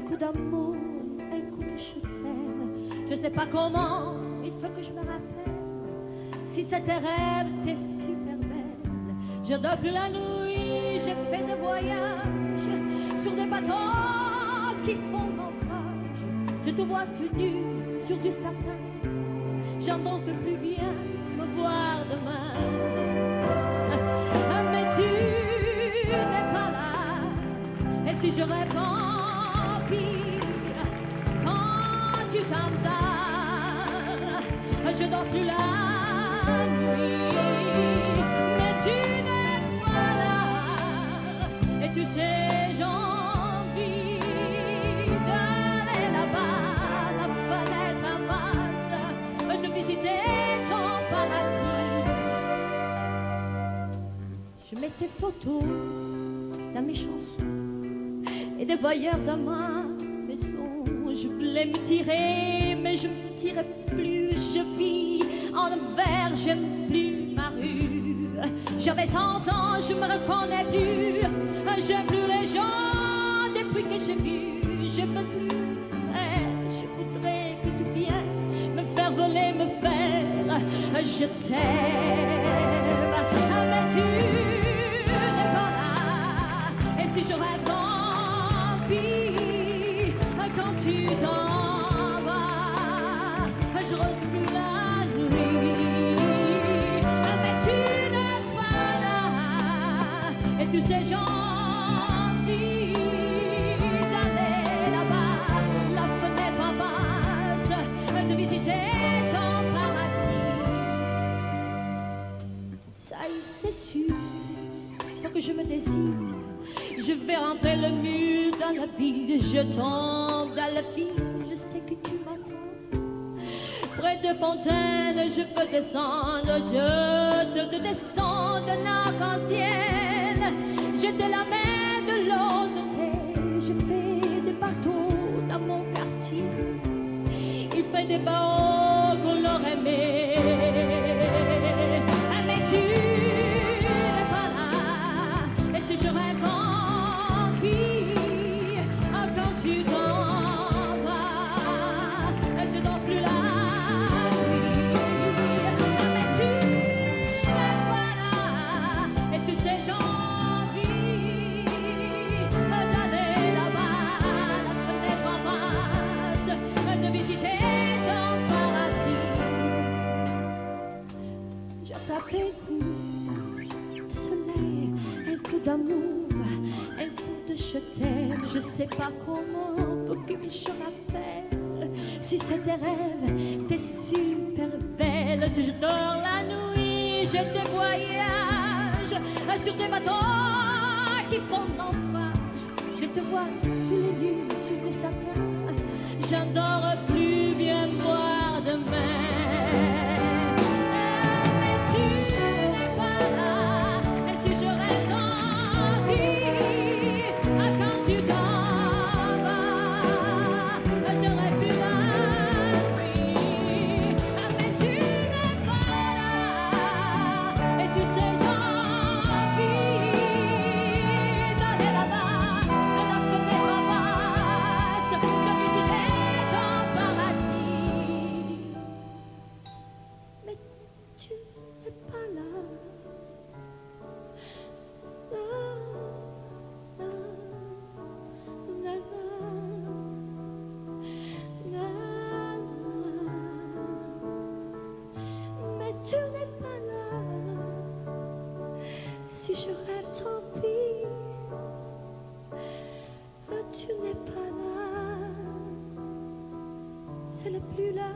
coup d'amour, un coup de je t'aime. Je sais pas comment, il faut que je me rappelle. Si c'était rêve, t'es super belle. Je dors plus la nuit, j'ai fait des voyages sur des bateaux qui font naufrage. Je te vois tout nu sur du satin. J'en peux plus bien me voir demain. Mais tu n'es pas là. Et si je rêve, tant pis. Quand tu t'en vas, je dors plus la nuit. Mais tu n'es pas là. Et tu sais, j'ai envie d'aller là-bas, la fenêtre en face, de visiter ton paradis. Je mets tes photos dans mes chansons et des voyeurs dans ma maison. Je voulais me tirer, mais je me tire plus. Je vis en envers, j'aime plus ma rue. J'avais 100 ans, je me reconnais plus. J'aime plus les gens depuis que j'ai vu. Je veux plus, je voudrais que tu viennes me faire voler, me faire. Je t'aime, mais tu n'es pas là. Et si je rêve, tant pis. Quand tu t'en vas, je recule la nuit. Mais tu n'es pas là. Et tu sais, j'ai envie d'aller là-bas, la fenêtre en face, de visiter ton paradis. Ça y est, c'est sûr, faut que je me décide. Je vais rentrer le mur dans la ville. Je tombe dans la ville, je sais que tu m'attends. Près de Fontaine, je peux descendre. Je te descends d'un arc-en-ciel. J'ai de la mer, de l'eau de terre. Je fais des bateaux dans mon quartier. Il fait des bateaux qu'on leur aimait. Mais tu n'es pas là. Et si je rêve, tant pis. Quand tu t'en vas, je dors plus la nuit. Mais tu n'es pas là. Et tu sais, j'ai envie d'aller là-bas, la fenêtre en face, de visiter ton paradis. J'attrape un coup de soleil, un coup d'amour, un coup de je t'aime. Je sais pas comment, pour que je rappelle. Si c'était rêve, t'es super belle. Je dors la nuit, je te voyage sur des bateaux qui font naufrage. Je te vois tous les nuits sur le satin. J'adore plus bien voir demain. Mais tu n'es pas là. Et si je rêve, tant pis. Quand tu t'en vas, je rêve plus la nuit. Mais tu n'es pas là. Et tu sais, j'ai envie d'aller là-bas, la fenêtre en face, de visiter ton paradis. Mais tu n'es pas là. La, la, la, la, mais tu n'es pas là. Si je rêve, tant pis. Tu n'es pas là. C'est le plus là.